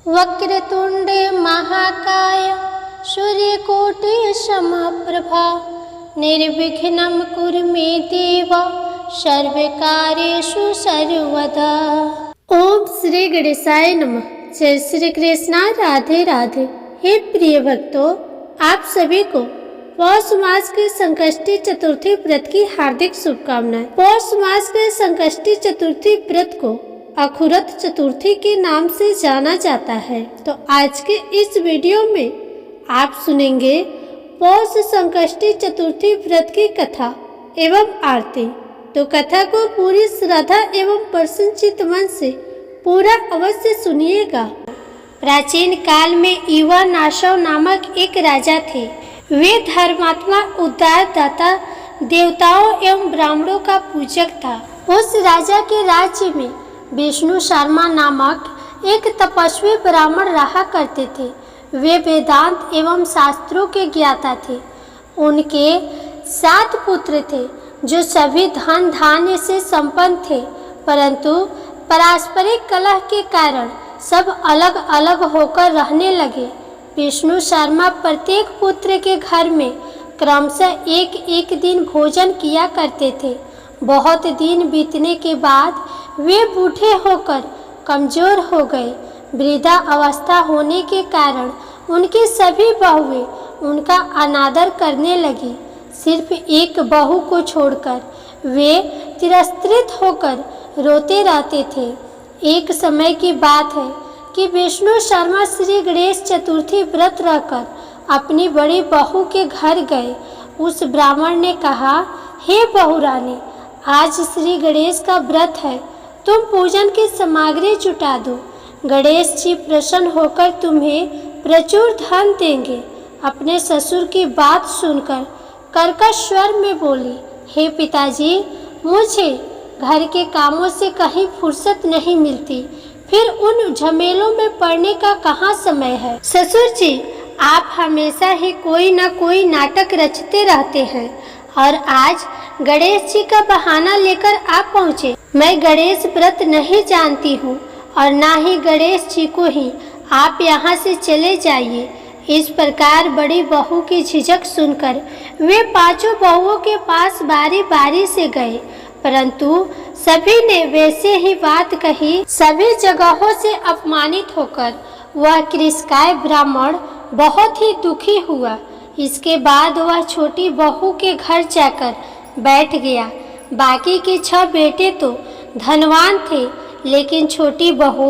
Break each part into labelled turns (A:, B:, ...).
A: वक्रतुंडे महाकाय सूर्यकोटि समप्रभा निर्विघ्नं कुरु मे देव सर्वकार्येषु सर्वदा। ओम श्री गणेशाय नमः। जय श्री कृष्णा। राधे राधे। हे प्रिय भक्तों, आप सभी को पौष मास के संकष्टी चतुर्थी व्रत की हार्दिक शुभकामनाएं। पौष मास के संकष्टी चतुर्थी व्रत को अखुरत चतुर्थी के नाम से जाना जाता है। तो आज के इस वीडियो में आप सुनेंगे पौष संकष्टी चतुर्थी व्रत की कथा एवं आरती। तो कथा को पूरी श्रद्धा एवं प्रसन्नचित्त मन से पूरा अवश्य सुनिएगा। प्राचीन काल में युवा नाशव नामक एक राजा थे। वे धर्मात्मा, उदार दाता, देवताओं एवं ब्राह्मणों का पूजक था। उस राजा के राज्य में विष्णु शर्मा नामक एक तपस्वी ब्राह्मण रहा करते थे। वे वेदांत एवं शास्त्रों के ज्ञाता थे। उनके 7 पुत्र थे जो सभी धन धान्य से संपन्न थे, परंतु पारस्परिक कलह के कारण सब अलग अलग होकर रहने लगे। विष्णु शर्मा प्रत्येक पुत्र के घर में क्रमशः एक एक दिन भोजन किया करते थे। बहुत दिन बीतने के बाद वे बूढ़े होकर कमजोर हो गए। वृद्धा अवस्था होने के कारण उनकी सभी बहुएं उनका अनादर करने लगी। सिर्फ एक बहू को छोड़कर वे तिरस्कृत होकर रोते रहते थे। एक समय की बात है कि विष्णु शर्मा श्री गणेश चतुर्थी व्रत रखकर अपनी बड़ी बहू के घर गए। उस ब्राह्मण ने कहा, हे बहू रानी, आज श्री गणेश का व्रत है, तुम पूजन की सामग्री जुटा दो। गणेश जी प्रसन्न होकर तुम्हें प्रचुर धन देंगे। अपने ससुर की बात सुनकर कर्कश स्वर में बोली, हे पिताजी, मुझे घर के कामों से कहीं फुर्सत नहीं मिलती, फिर उन झमेलों में पड़ने का कहाँ समय है। ससुर जी, आप हमेशा ही कोई न कोई नाटक रचते रहते हैं और आज गणेश जी का बहाना लेकर आप पहुँचे। मैं गणेश व्रत नहीं जानती हूँ और ना ही गणेश जी को ही। आप यहाँ से चले जाइए। इस प्रकार बड़ी बहू की झिझक सुनकर वे 5 बहुओं के पास बारी बारी से गए, परंतु सभी ने वैसे ही बात कही। सभी जगहों से अपमानित होकर वह कृषकाय ब्राह्मण बहुत ही दुखी हुआ। इसके बाद वह छोटी बहू के घर जाकर बैठ गया। बाकी के 6 बेटे तो धनवान थे, लेकिन छोटी बहू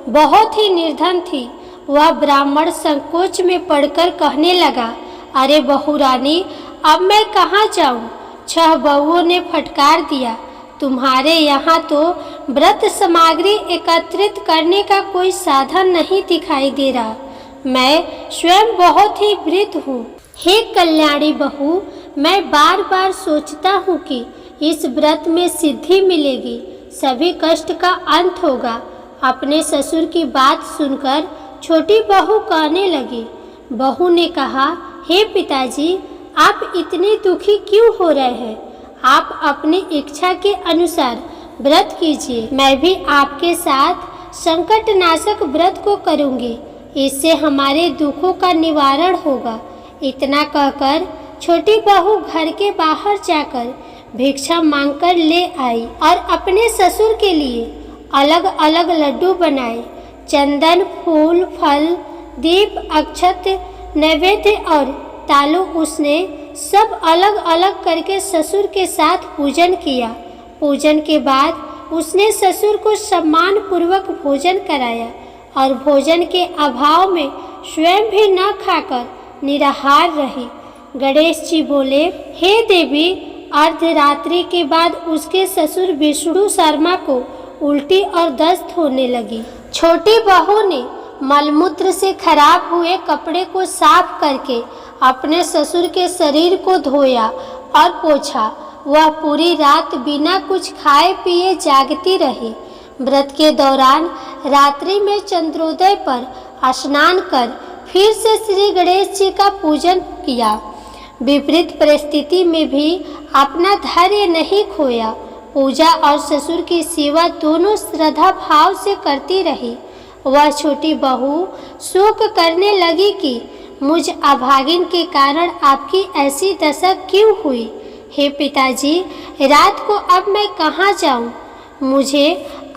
A: बहुत ही निर्धन थी। वह ब्राह्मण संकोच में पड़कर कहने लगा, अरे बहू रानी, अब मैं कहाँ जाऊँ। 6 बहुओं ने फटकार दिया, तुम्हारे यहाँ तो व्रत सामग्री एकत्रित करने का कोई साधन नहीं दिखाई दे रहा। मैं स्वयं बहुत ही वृद्ध हूँ। हे कल्याणी बहू, मैं बार बार सोचता हूँ कि इस व्रत में सिद्धि मिलेगी, सभी कष्ट का अंत होगा। अपने ससुर की बात सुनकर छोटी बहू कहने लगी। बहू ने कहा, हे पिताजी, आप इतने दुखी क्यों हो रहे हैं। आप अपनी इच्छा के अनुसार व्रत कीजिए। मैं भी आपके साथ संकटनाशक व्रत को करूँगी, इससे हमारे दुखों का निवारण होगा। इतना कहकर छोटी बहू घर के बाहर जाकर भिक्षा मांगकर ले आई और अपने ससुर के लिए अलग अलग लड्डू बनाए। चंदन, फूल, फल, दीप, अक्षत, नैवेद्य और तालु उसने सब अलग अलग करके ससुर के साथ पूजन किया। पूजन के बाद उसने ससुर को सम्मान पूर्वक भोजन कराया और भोजन के अभाव में स्वयं भी न खाकर निराहार रही। गणेश जी बोले, हे देवी, अर्धरात्रि के बाद उसके ससुर विष्णु शर्मा को उल्टी और दस्त होने लगी। छोटी बहू ने मलमूत्र से खराब हुए कपड़े को साफ करके अपने ससुर के शरीर को धोया और पोंछा। वह पूरी रात बिना कुछ खाए पिए जागती रही। व्रत के दौरान रात्रि में चंद्रोदय पर स्नान कर फिर से श्री गणेश जी का पूजन किया। विपरीत परिस्थिति में भी अपना धैर्य नहीं खोया। पूजा और ससुर की सेवा दोनों श्रद्धा भाव से करती रही। वह छोटी बहू शोक करने लगी कि मुझ अभागिन के कारण आपकी ऐसी दशा क्यों हुई। हे पिताजी, रात को अब मैं कहाँ जाऊँ? मुझे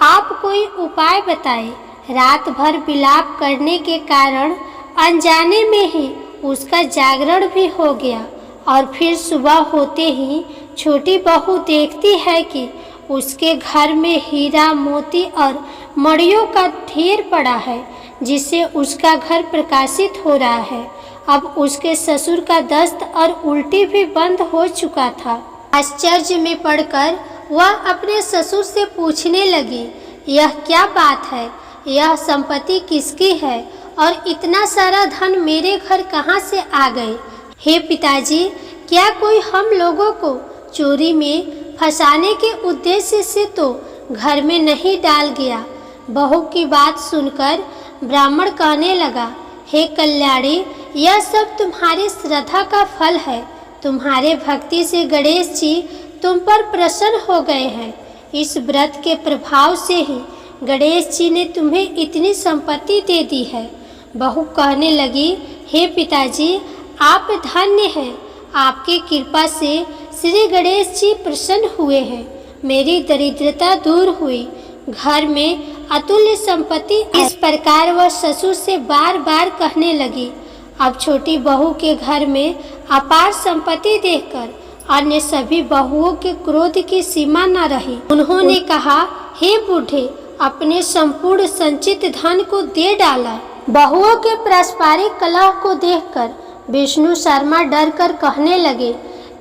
A: आप कोई उपाय बताएं। रात भर विलाप करने के कारण अनजाने में ही उसका जागरण भी हो गया और फिर सुबह होते ही छोटी बहू देखती है कि उसके घर में हीरा मोती और मड़ियों का ढेर पड़ा है, जिससे उसका घर प्रकाशित हो रहा है। अब उसके ससुर का दस्त और उल्टी भी बंद हो चुका था। आश्चर्य में पड़कर वह अपने ससुर से पूछने लगी, यह क्या बात है? यह संपत्ति किसकी है और इतना सारा धन मेरे घर कहाँ से आ गए? हे पिताजी, क्या कोई हम लोगों को चोरी में फंसाने के उद्देश्य से तो घर में नहीं डाल गया? बहू की बात सुनकर ब्राह्मण कहने लगा, हे कल्याणी, यह सब तुम्हारी श्रद्धा का फल है। तुम्हारे भक्ति से गणेश जी तुम पर प्रसन्न हो गए हैं। इस व्रत के प्रभाव से ही गणेश जी ने तुम्हें इतनी संपत्ति दे दी है। बहू कहने लगी, हे पिताजी, आप धन्य हैं। आपकी कृपा से श्री गणेश जी प्रसन्न हुए हैं। मेरी दरिद्रता दूर हुई, घर में अतुल्य संपत्ति। इस प्रकार वह ससुर से बार बार कहने लगी। अब छोटी बहू के घर में अपार संपत्ति देखकर अन्य सभी बहुओं के क्रोध की सीमा न रही। उन्होंने कहा, हे बूढ़े, अपने संपूर्ण संचित धन को दे डाला। बहुओं के पारस्परिक कलह को देखकर विष्णु शर्मा डर कर कहने लगे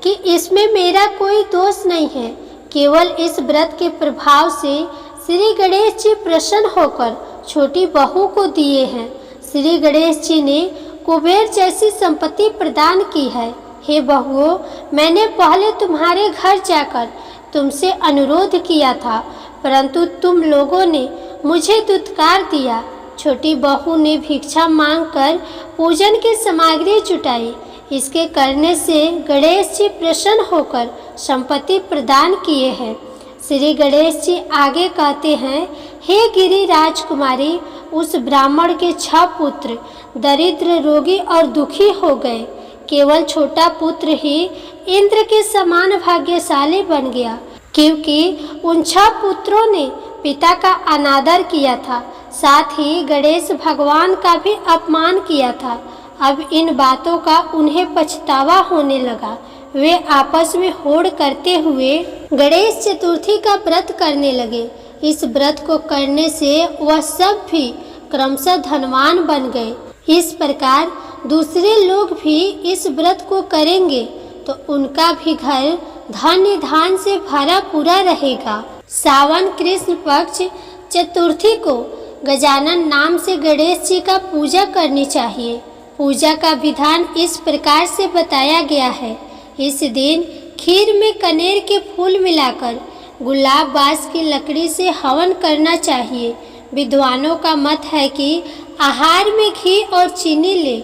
A: कि इसमें मेरा कोई दोष नहीं है, केवल इस व्रत के प्रभाव से श्री गणेश जी प्रसन्न होकर छोटी बहू को दिए हैं। श्री गणेश जी ने कुबेर जैसी संपत्ति प्रदान की है। हे बहुओं, मैंने पहले तुम्हारे घर जाकर तुमसे अनुरोध किया था, परंतु तुम लोगों ने मुझे दुत्कार दिया। छोटी बहू ने भिक्षा मांगकर पूजन की सामग्री जुटाई। इसके करने से गणेश जी प्रसन्न होकर संपत्ति प्रदान किए हैं। श्री गणेश जी आगे कहते हैं, हे गिरि राजकुमारी, उस ब्राह्मण के 6 पुत्र दरिद्र, रोगी और दुखी हो गए। केवल छोटा पुत्र ही इंद्र के समान भाग्यशाली बन गया, क्योंकि उन 6 पुत्रों ने पिता का अनादर किया था, साथ ही गणेश भगवान का भी अपमान किया था। अब इन बातों का उन्हें पछतावा होने लगा। वे आपस में होड़ करते हुए गणेश चतुर्थी का व्रत करने लगे। इस व्रत को करने से वह सब भी क्रमशः धनवान बन गए। इस प्रकार दूसरे लोग भी इस व्रत को करेंगे तो उनका भी घर धन्य धान से भरा पूरा रहेगा। सावन कृष्ण पक्ष चतुर्थी को गजानन नाम से गणेश जी का पूजा करनी चाहिए। पूजा का विधान इस प्रकार से बताया गया है। इस दिन खीर में कनेर के फूल मिलाकर गुलाब बास की लकड़ी से हवन करना चाहिए। विद्वानों का मत है कि आहार में घी और चीनी ले।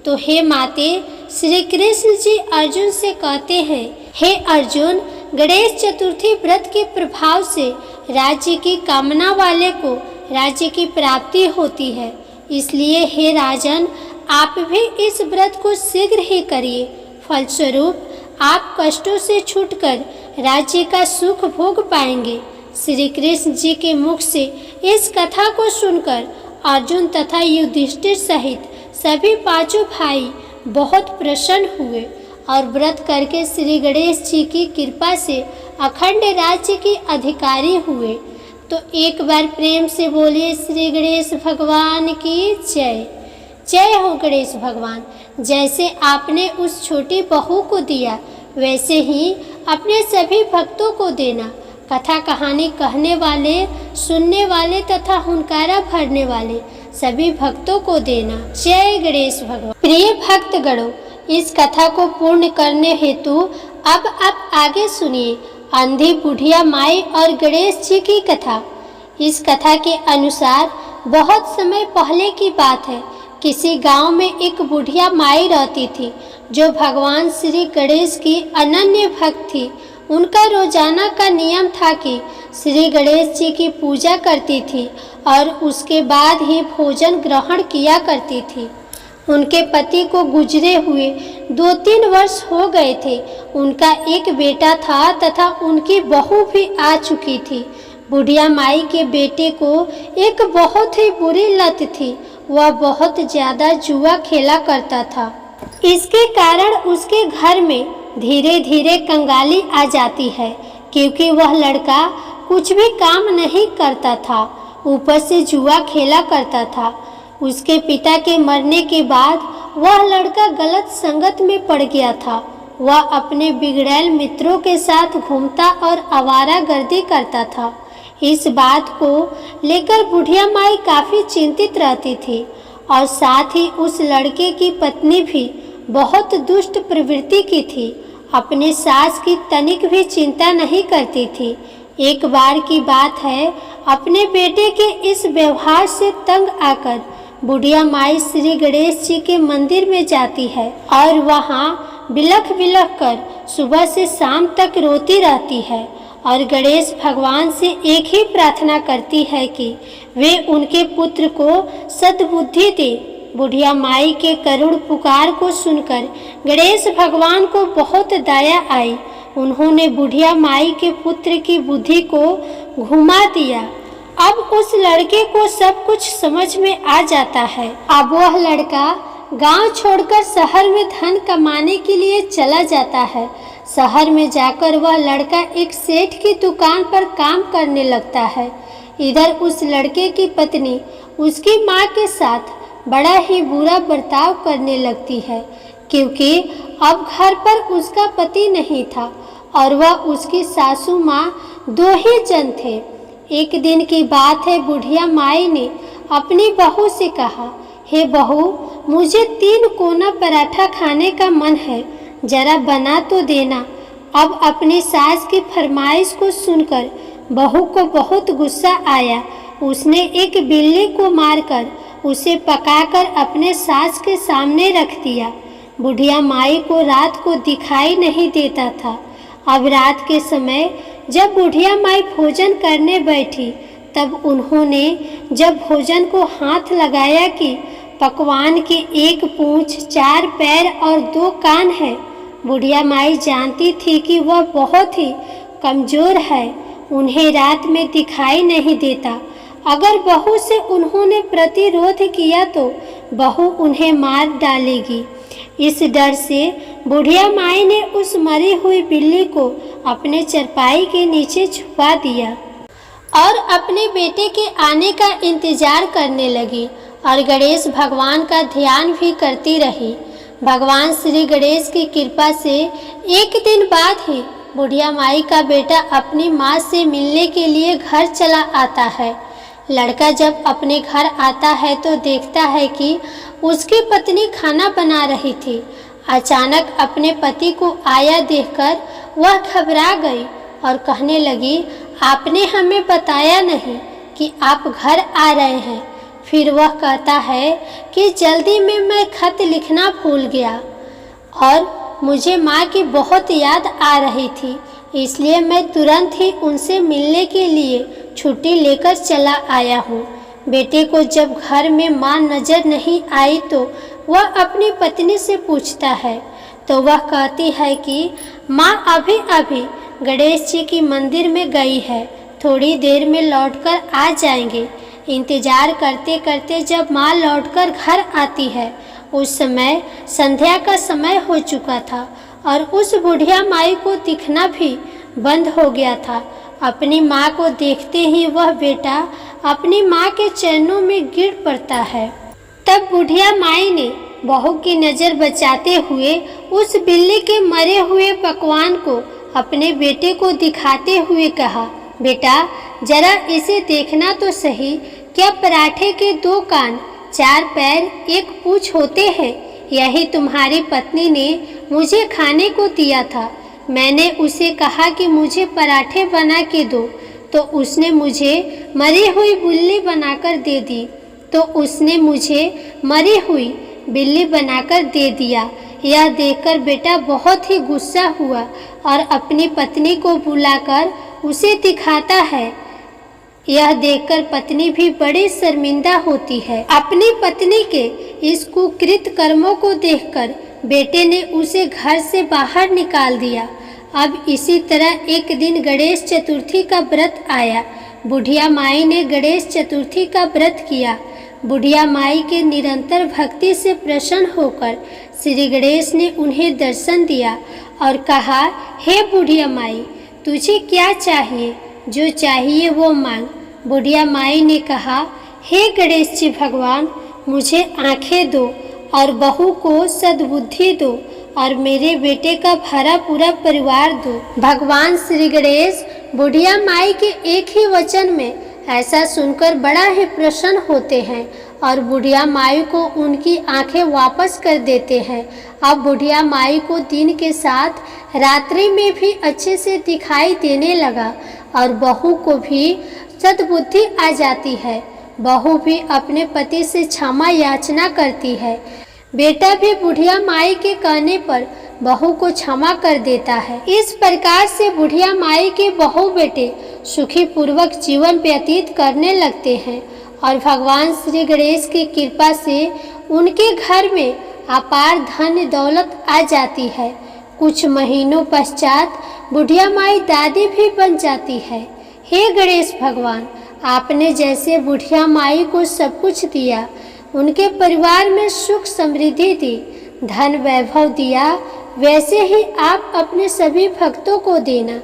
A: तो हे माते, श्री कृष्ण जी अर्जुन से कहते हैं, हे अर्जुन, गणेश चतुर्थी व्रत के प्रभाव से राज्य की कामना वाले को राज्य की प्राप्ति होती है। इसलिए हे राजन, आप भी इस व्रत को शीघ्र ही करिए। फलस्वरूप आप कष्टों से छूटकर राज्य का सुख भोग पाएंगे। श्री कृष्ण जी के मुख से इस कथा को सुनकर अर्जुन तथा युधिष्ठिर सहित सभी 5 भाई बहुत प्रसन्न हुए और व्रत करके श्री गणेश जी की कृपा से अखंड राज्य के अधिकारी हुए। तो एक बार प्रेम से बोलिए, श्री गणेश भगवान की जय। जय हो गणेश भगवान। जैसे आपने उस छोटी बहू को दिया, वैसे ही अपने सभी भक्तों को देना। कथा कहानी कहने वाले, सुनने वाले तथा हुनकारा भरने वाले सभी भक्तों को देना। जय गणेश भगवान। प्रिय भक्तगणों, इस कथा को पूर्ण करने हेतु अब आप आगे सुनिए अंधी बुढ़िया माई और गणेश जी की कथा। इस कथा के अनुसार बहुत समय पहले की बात है। किसी गांव में एक बुढ़िया माई रहती थी जो भगवान श्री गणेश की अनन्य भक्त थी। उनका रोजाना का नियम था कि श्री गणेश जी की पूजा करती थी और उसके बाद ही भोजन ग्रहण किया करती थी। उनके पति को गुजरे हुए 2-3 वर्ष हो गए थे। उनका एक बेटा था तथा उनकी बहू भी आ चुकी थी। बुढ़िया माई के बेटे को एक बहुत ही बुरी लत थी। वह बहुत ज़्यादा जुआ खेला करता था। इसके कारण उसके घर में धीरे धीरे कंगाली आ जाती है, क्योंकि वह लड़का कुछ भी काम नहीं करता था, ऊपर से जुआ खेला करता था। उसके पिता के मरने के बाद वह लड़का गलत संगत में पड़ गया था। वह अपने बिगड़ैल मित्रों के साथ घूमता और आवारागर्दी करता था। इस बात को लेकर बुढ़िया माई काफ़ी चिंतित रहती थी और साथ ही उस लड़के की पत्नी भी बहुत दुष्ट प्रवृत्ति की थी। अपने सास की तनिक भी चिंता नहीं करती थी। एक बार की बात है, अपने बेटे के इस व्यवहार से तंग आकर बुढ़िया माई श्री गणेश जी के मंदिर में जाती है और वहाँ बिलख बिलख कर सुबह से शाम तक रोती रहती है और गणेश भगवान से एक ही प्रार्थना करती है कि वे उनके पुत्र को सद्बुद्धि दे। बुढ़िया माई के करुण पुकार को सुनकर गणेश भगवान को बहुत दया आई। उन्होंने बुढ़िया माई के पुत्र की बुद्धि को घुमा दिया। अब उस लड़के को सब कुछ समझ में आ जाता है। अब वह लड़का गांव छोड़कर शहर में धन कमाने के लिए चला जाता है। शहर में जाकर वह लड़का एक सेठ की दुकान पर काम करने लगता है। इधर उस लड़के की पत्नी उसकी माँ के साथ बड़ा ही बुरा बर्ताव करने लगती है, क्योंकि अब घर पर उसका पति नहीं था और वह उसकी सासू माँ 2 ही जन थे। एक दिन की बात है, बुढ़िया माई ने अपनी बहू से कहा, हे बहू, मुझे 3 कोना पराठा खाने का मन है, जरा बना तो देना। अब अपनी सास की फरमाइश को सुनकर बहू को बहुत गुस्सा आया। उसने एक बिल्ली को मारकर उसे पकाकर अपने सास के सामने रख दिया। बुढ़िया माई को रात को दिखाई नहीं देता था। अब रात के समय जब बुढ़िया माई भोजन करने बैठी, तब उन्होंने जब भोजन को हाथ लगाया कि पकवान की 1 पूंछ, 4 पैर और 2 कान है। बुढ़िया माई जानती थी कि वह बहुत ही कमज़ोर है, उन्हें रात में दिखाई नहीं देता। अगर बहू से उन्होंने प्रतिरोध किया तो बहू उन्हें मार डालेगी। इस डर से बुढ़िया माई ने उस मरी हुई बिल्ली को अपने चरपाई के नीचे छुपा दिया और अपने बेटे के आने का इंतजार करने लगी और गणेश भगवान का ध्यान भी करती रही। भगवान श्री गणेश की कृपा से एक दिन बाद ही बुढ़िया माई का बेटा अपनी माँ से मिलने के लिए घर चला आता है। लड़का जब अपने घर आता है तो देखता है कि उसकी पत्नी खाना बना रही थी। अचानक अपने पति को आया देखकर वह घबरा गई और कहने लगी, आपने हमें बताया नहीं कि आप घर आ रहे हैं। फिर वह कहता है कि जल्दी में मैं खत लिखना भूल गया और मुझे माँ की बहुत याद आ रही थी, इसलिए मैं तुरंत ही उनसे मिलने के लिए छुट्टी लेकर चला आया हूँ। बेटे को जब घर में माँ नज़र नहीं आई तो वह अपनी पत्नी से पूछता है, तो वह कहती है कि माँ अभी अभी गणेश जी की मंदिर में गई है, थोड़ी देर में लौटकर आ जाएंगे। इंतज़ार करते करते जब माँ लौटकर घर आती है, उस समय संध्या का समय हो चुका था और उस बुढ़िया माई को दिखना भी बंद हो गया था। अपनी माँ को देखते ही वह बेटा अपनी माँ के चरणों में गिर पड़ता है। तब बुढ़िया माई ने बहू की नज़र बचाते हुए उस बिल्ली के मरे हुए पकवान को अपने बेटे को दिखाते हुए कहा, बेटा जरा इसे देखना तो सही, क्या पराठे के 2 कान, 4 पैर, 1 पूंछ होते हैं? यही तुम्हारी पत्नी ने मुझे खाने को दिया था। मैंने उसे कहा कि मुझे पराठे बना के दो, तो उसने मुझे मरी हुई बिल्ली बनाकर दे दी। यह देखकर बेटा बहुत ही गुस्सा हुआ और अपनी पत्नी को बुलाकर उसे दिखाता है। यह देखकर पत्नी भी बड़ी शर्मिंदा होती है। अपनी पत्नी के इस कुकृत कर्मों को देखकर बेटे ने उसे घर से बाहर निकाल दिया। अब इसी तरह एक दिन गणेश चतुर्थी का व्रत आया। बुढ़िया माई ने गणेश चतुर्थी का व्रत किया। बुढ़िया माई के निरंतर भक्ति से प्रसन्न होकर श्री गणेश ने उन्हें दर्शन दिया और कहा, हे बुढ़िया माई, तुझे क्या चाहिए? जो चाहिए वो मांग। बुढ़िया माई ने कहा, हे गणेश जी भगवान, मुझे आंखें दो और बहू को सद्बुद्धि दो और मेरे बेटे का भरा पूरा परिवार दो। भगवान श्री गणेश बुढ़िया माई के एक ही वचन में ऐसा सुनकर बड़ा ही प्रसन्न होते हैं और बुढ़िया माई को उनकी आंखें वापस कर देते हैं। अब बुढ़िया माई को दिन के साथ रात्रि में भी अच्छे से दिखाई देने लगा और बहू को भी सद्बुद्धि आ जाती है। बहू भी अपने पति से क्षमा याचना करती है। बेटा भी बुढ़िया माई के कहने पर बहू को क्षमा कर देता है। इस प्रकार से बुढ़िया माई के बहू बेटे सुखी पूर्वक जीवन व्यतीत करने लगते हैं और भगवान श्री गणेश की कृपा से उनके घर में अपार धन दौलत आ जाती है। कुछ महीनों पश्चात बुढ़िया माई दादी भी बन जाती है। हे गणेश भगवान, आपने जैसे बुढ़िया माई को सब कुछ दिया, उनके परिवार में सुख समृद्धि दी, धन वैभव दिया, वैसे ही आप अपने सभी भक्तों को देना।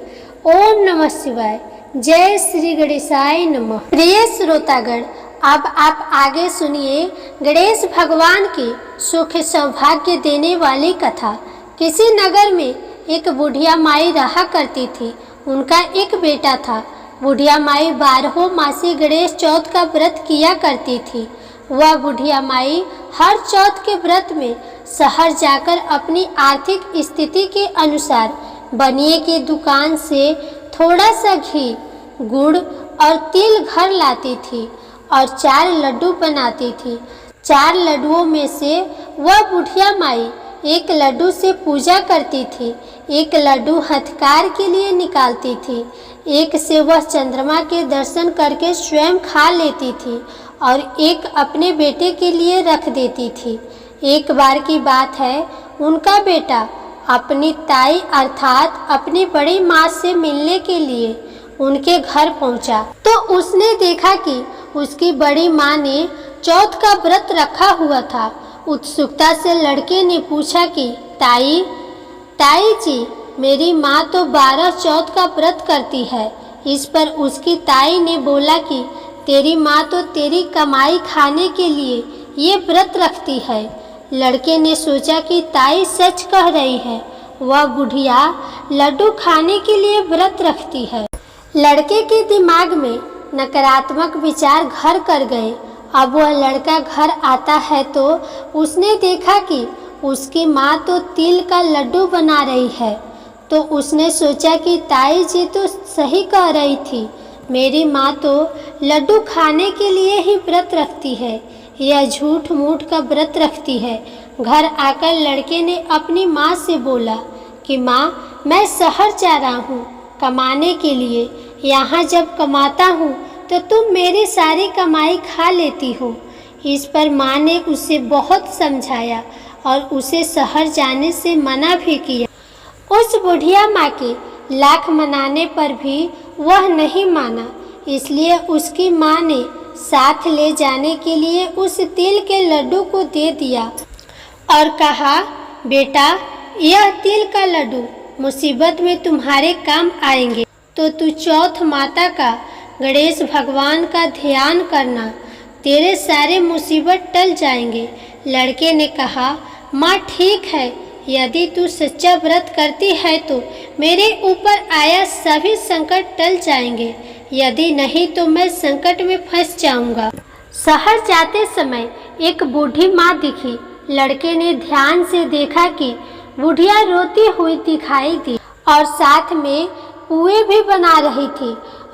A: ओम नमः शिवाय। जय श्री गणेशाय नमः। प्रिय श्रोतागण, अब आप आगे सुनिए गणेश भगवान की सुख सौभाग्य देने वाली कथा। किसी नगर में एक बुढ़िया माई रहा करती थी। उनका एक बेटा था। बुढ़िया माई 12 मासी गणेश चौथ का व्रत किया करती थी। वह बुढ़िया माई हर चौथ के व्रत में शहर जाकर अपनी आर्थिक स्थिति के अनुसार बनिए की दुकान से थोड़ा सा घी, गुड़ और तिल घर लाती थी और 4 लड्डू बनाती थी। 4 लड्डुओं में से वह बुढ़िया माई एक लड्डू से पूजा करती थी, एक लड्डू हथकार के लिए निकालती थी, एक से वह चंद्रमा के दर्शन करके स्वयं खा लेती थी और एक अपने बेटे के लिए रख देती थी। एक बार की बात है, उनका बेटा अपनी ताई अर्थात अपनी बड़ी माँ से मिलने के लिए उनके घर पहुंचा तो उसने देखा कि उसकी बड़ी माँ ने चौथ का व्रत रखा हुआ था। उत्सुकता से लड़के ने पूछा कि ताई जी, मेरी माँ तो 12 चौथ का व्रत करती है। इस पर उसकी ताई ने बोला कि तेरी माँ तो तेरी कमाई खाने के लिए ये व्रत रखती है। लड़के ने सोचा कि ताई सच कह रही है, वह बुढ़िया लड्डू खाने के लिए व्रत रखती है। लड़के के दिमाग में नकारात्मक विचार घर कर गए। अब वह लड़का घर आता है तो उसने देखा कि उसकी माँ तो तिल का लड्डू बना रही है। तो उसने सोचा कि ताई जी तो सही कह रही थी, मेरी माँ तो लड्डू खाने के लिए ही व्रत रखती है, यह झूठ मूठ का व्रत रखती है। घर आकर लड़के ने अपनी माँ से बोला कि माँ, मैं शहर जा रहा हूँ कमाने के लिए। यहाँ जब कमाता हूँ तो तुम मेरी सारी कमाई खा लेती हो। इस पर माँ ने उसे बहुत समझाया और उसे शहर जाने से मना भी किया। उस बुढ़िया माँ के लाख मनाने पर भी वह नहीं माना, इसलिए उसकी माँ ने साथ ले जाने के लिए उस तिल के लड्डू को दे दिया और कहा, बेटा, यह तिल का लड्डू मुसीबत में तुम्हारे काम आएंगे, तो तू चौथ माता का, गणेश भगवान का ध्यान करना, तेरे सारे मुसीबत टल जाएंगे। लड़के ने कहा, माँ ठीक है, यदि तू सच्चा व्रत करती है तो मेरे ऊपर आया सभी संकट टल जाएंगे, यदि नहीं तो मैं संकट में फंस जाऊंगा। शहर जाते समय एक बूढ़ी माँ दिखी। लड़के ने ध्यान से देखा कि बुढ़िया रोती हुई दिखाई दी और साथ में पुए भी बना रही थी,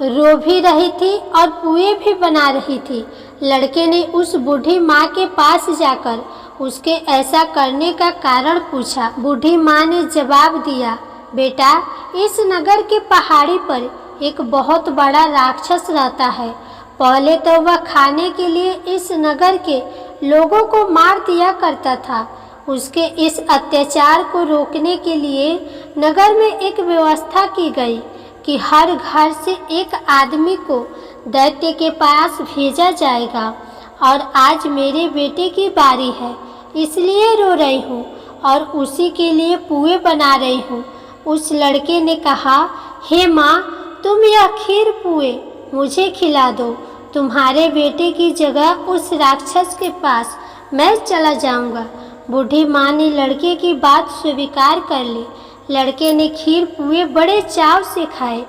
A: रो भी रही थी और पुए भी बना रही थी। लड़के ने उस बूढ़ी माँ के पास जाकर उसके ऐसा करने का कारण पूछा। बूढ़ी माँ ने जवाब दिया, बेटा, इस नगर के पहाड़ी पर एक बहुत बड़ा राक्षस रहता है। पहले तो वह खाने के लिए इस नगर के लोगों को मार दिया करता था। उसके इस अत्याचार को रोकने के लिए नगर में एक व्यवस्था की गई कि हर घर से एक आदमी को दैत्य के पास भेजा जाएगा। और आज मेरे बेटे की बारी है, इसलिए रो रही हूँ और उसी के लिए पुए बना रही हूँ। उस लड़के ने कहा, हे माँ, तुम यह खीर पुए मुझे खिला दो। तुम्हारे बेटे की जगह उस राक्षस के पास मैं चला जाऊंगा। बूढ़ी माँ ने लड़के की बात स्वीकार कर ली। लड़के ने खीर पुए बड़े चाव से खाए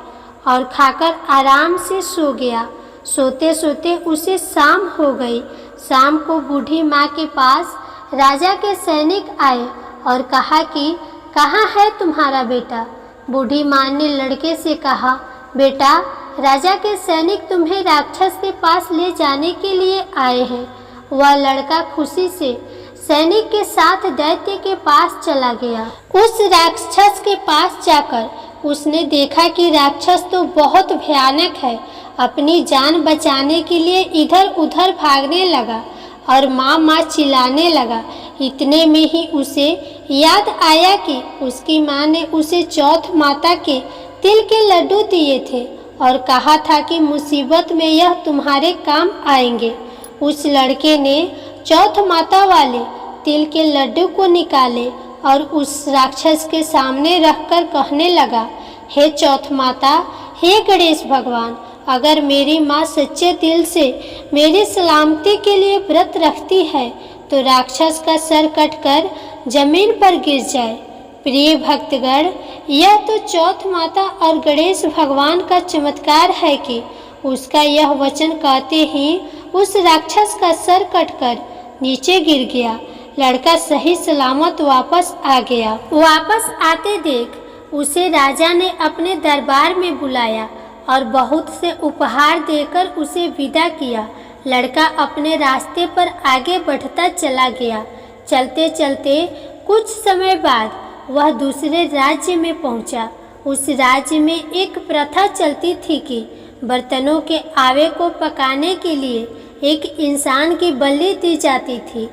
A: और खाकर आराम से सो गया। सोते सोते उसे शाम हो गई। शाम को बूढ़ी माँ के पास राजा के सैनिक आए और कहा कि कहाँ है तुम्हारा बेटा। बूढ़ी माँ ने लड़के से कहा, बेटा, राजा के सैनिक तुम्हें राक्षस के पास ले जाने के लिए आए हैं। वह लड़का खुशी से सैनिक के साथ दैत्य के पास चला गया। उस राक्षस के पास जाकर उसने देखा कि राक्षस तो बहुत भयानक है। अपनी जान बचाने के लिए इधर उधर भागने लगा और माँ माँ चिल्लाने लगा। इतने में ही उसे याद आया कि उसकी माँ ने उसे चौथ माता के तिल के लड्डू दिए थे और कहा था कि मुसीबत में यह तुम्हारे काम आएंगे। उस लड़के ने चौथ माता वाले तिल के लड्डू को निकाले और उस राक्षस के सामने रखकर कहने लगा, हे चौथ माता, हे गणेश भगवान, अगर मेरी माँ सच्चे दिल से मेरी सलामती के लिए व्रत रखती है तो राक्षस का सर कटकर जमीन पर गिर जाए। प्रिय भक्तगण, यह तो चौथ माता और गणेश भगवान का चमत्कार है कि उसका यह वचन कहते ही उस राक्षस का सर कटकर नीचे गिर गया। लड़का सही सलामत वापस आ गया। वापस आते देख उसे राजा ने अपने दरबार में बुलाया और बहुत से उपहार देकर उसे विदा किया। लड़का अपने रास्ते पर आगे बढ़ता चला गया। चलते चलते कुछ समय बाद वह दूसरे राज्य में पहुंचा। उस राज्य में एक प्रथा चलती थी कि बर्तनों के आवे को पकाने के लिए एक इंसान की बलि दी जाती थी।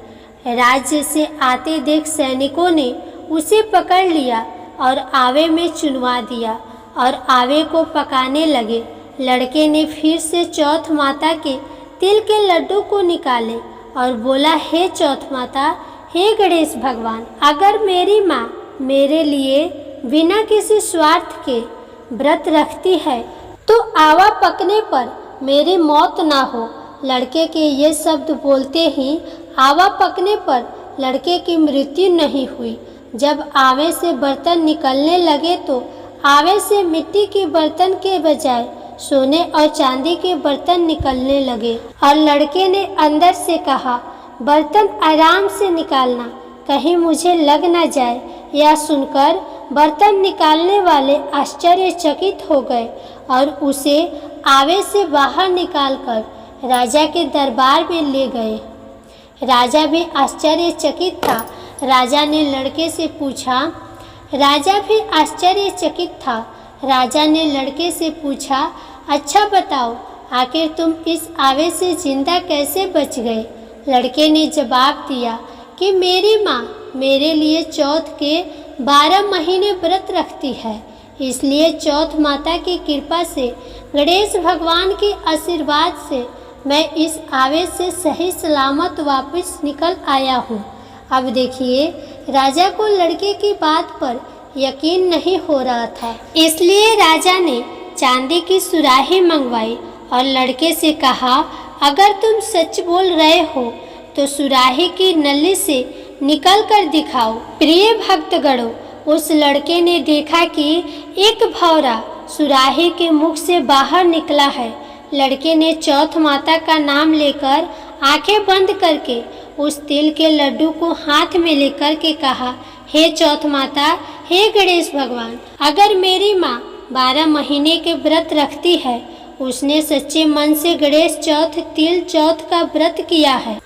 A: राज्य से आते देख सैनिकों ने उसे पकड़ लिया और आवे में चुनवा दिया और आवे को पकाने लगे। लड़के ने फिर से चौथ माता के तिल के लड्डू को निकाले और बोला, हे चौथ माता, हे गणेश भगवान, अगर मेरी माँ मेरे लिए बिना किसी स्वार्थ के व्रत रखती है तो आवा पकने पर मेरी मौत ना हो। लड़के के ये शब्द बोलते ही आवा पकने पर लड़के की मृत्यु नहीं हुई। जब आवे से बर्तन निकलने लगे तो आवे से मिट्टी के बर्तन के बजाय सोने और चांदी के बर्तन निकलने लगे और लड़के ने अंदर से कहा, बर्तन आराम से निकालना, कहीं मुझे लग ना जाए। यह सुनकर बर्तन निकालने वाले आश्चर्यचकित हो गए और उसे आवे से बाहर निकालकर राजा के दरबार में ले गए। राजा भी आश्चर्यचकित था। राजा ने लड़के से पूछा, राजा ने लड़के से पूछा, अच्छा बताओ, आखिर तुम इस आवे से जिंदा कैसे बच गए? लड़के ने जवाब दिया कि मेरी माँ मेरे लिए चौथ के 12 महीने व्रत रखती है, इसलिए चौथ माता की कृपा से, गणेश भगवान के आशीर्वाद से मैं इस आवे से सही सलामत वापस निकल आया हूँ। अब देखिए, राजा को लड़के की बात पर यकीन नहीं हो रहा था, इसलिए राजा ने चांदी की सुराही मंगवाई और लड़के से कहा, अगर तुम सच बोल रहे हो तो सुराही की नली से निकल कर दिखाओ। प्रिय भक्तगणों, उस लड़के ने देखा कि एक भौरा सुराही के मुख से बाहर निकला है। लड़के ने चौथ माता का नाम लेकर आंखें बंद करके उस तिल के लड्डू को हाथ में लेकर के कहा, हे चौथ माता, हे गणेश भगवान, अगर मेरी माँ 12 महीने के व्रत रखती है, उसने सच्चे मन से गणेश चौथ तिल चौथ का व्रत किया है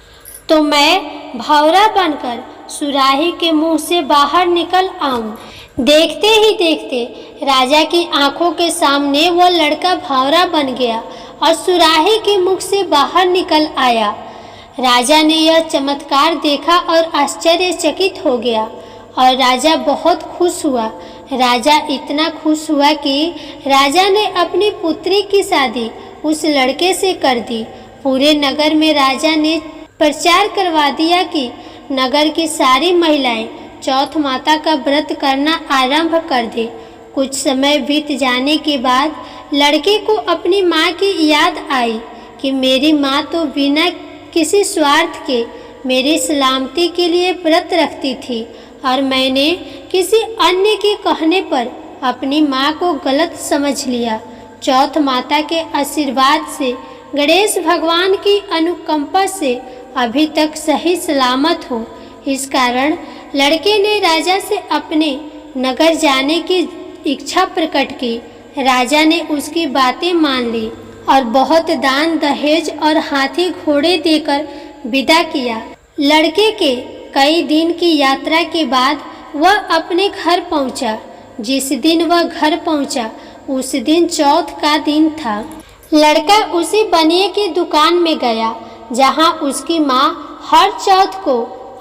A: तो मैं भौरा बनकर सुराही के मुंह से बाहर निकल आऊं। देखते ही देखते राजा की आंखों के सामने वो लड़का भौरा बन गया और सुराही के मुख से बाहर निकल आया। राजा ने यह चमत्कार देखा और आश्चर्यचकित हो गया और राजा बहुत खुश हुआ। राजा इतना खुश हुआ कि राजा ने अपनी पुत्री की शादी उस लड़के से कर दी। पूरे नगर में राजा ने प्रचार करवा दिया कि नगर की सारी महिलाएं चौथ माता का व्रत करना आरंभ कर दे। कुछ समय बीत जाने के बाद लड़के को अपनी माँ की याद आई कि मेरी माँ तो बिना किसी स्वार्थ के मेरी सलामती के लिए व्रत रखती थी और मैंने किसी अन्य के कहने पर अपनी माँ को गलत समझ लिया। चौथ माता के आशीर्वाद से, गणेश भगवान की अनुकंपा से अभी तक सही सलामत हो। इस कारण लड़के ने राजा से अपने नगर जाने की इच्छा प्रकट की। राजा ने उसकी बातें मान ली और बहुत दान दहेज और हाथी घोड़े देकर विदा किया। लड़के के कई दिन की यात्रा के बाद वह अपने घर पहुंचा। जिस दिन वह घर पहुंचा उस दिन चौथ का दिन था। लड़का उसी बनिए की दुकान में गया जहां उसकी माँ हर चौथ को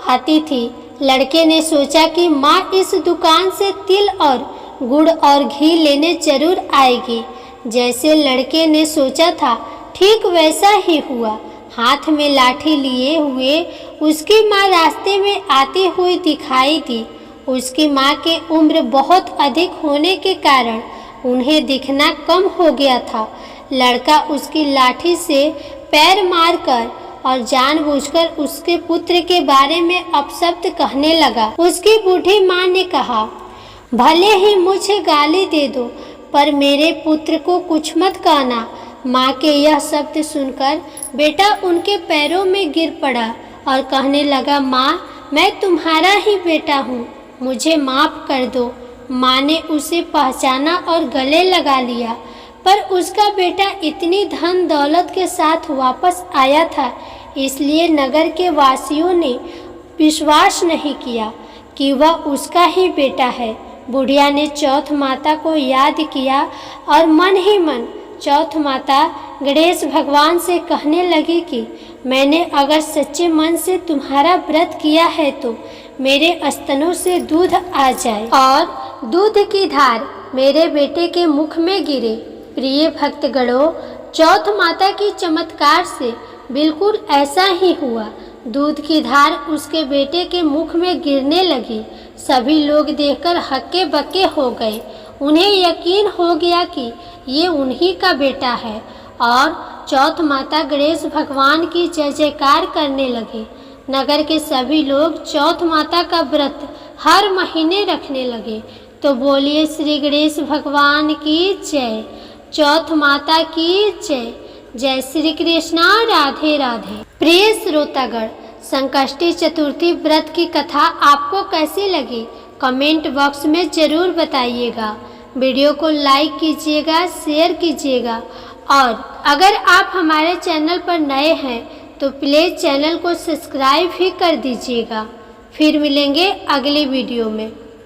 A: आती थी। लड़के ने सोचा कि माँ इस दुकान से तिल और गुड़ और घी लेने जरूर आएगी। जैसे लड़के ने सोचा था ठीक वैसा ही हुआ। हाथ में लाठी लिए हुए उसकी माँ रास्ते में आती हुई दिखाई दी। उसकी माँ की उम्र बहुत अधिक होने के कारण उन्हें दिखना कम हो गया था। लड़का उसकी लाठी से पैर मारकर और जानबूझकर उसके पुत्र के बारे में अपशब्द कहने लगा। उसकी बूढ़ी माँ ने कहा, भले ही मुझे गाली दे दो पर मेरे पुत्र को कुछ मत कहना। माँ के यह शब्द सुनकर बेटा उनके पैरों में गिर पड़ा और कहने लगा, माँ मैं तुम्हारा ही बेटा हूँ, मुझे माफ़ कर दो। माँ ने उसे पहचाना और गले लगा लिया, पर उसका बेटा इतनी धन दौलत के साथ वापस आया था, इसलिए नगर के वासियों ने विश्वास नहीं किया कि वह उसका ही बेटा है। बुढ़िया ने चौथ माता को याद किया और मन ही मन चौथ माता गणेश भगवान से कहने लगी कि मैंने अगर सच्चे मन से तुम्हारा व्रत किया है तो मेरे स्तनों से दूध आ जाए और दूध की धार मेरे बेटे के मुख में गिरे। प्रिय भक्तगणों, चौथ माता की चमत्कार से बिल्कुल ऐसा ही हुआ। दूध की धार उसके बेटे के मुख में गिरने लगी। सभी लोग देखकर हक्के बक्के हो गए। उन्हें यकीन हो गया कि ये उन्हीं का बेटा है और चौथ माता गणेश भगवान की जय जयकार करने लगे। नगर के सभी लोग चौथ माता का व्रत हर महीने रखने लगे। तो बोलिए श्री गणेश भगवान की जय, चौथ माता की जय। जय श्री कृष्णा, राधे राधे। प्रिय श्रोतागण, संकष्टी चतुर्थी व्रत की कथा आपको कैसी लगी कमेंट बॉक्स में ज़रूर बताइएगा। वीडियो को लाइक कीजिएगा, शेयर कीजिएगा और अगर आप हमारे चैनल पर नए हैं तो प्लीज़ चैनल को सब्सक्राइब भी कर दीजिएगा। फिर मिलेंगे अगली वीडियो में।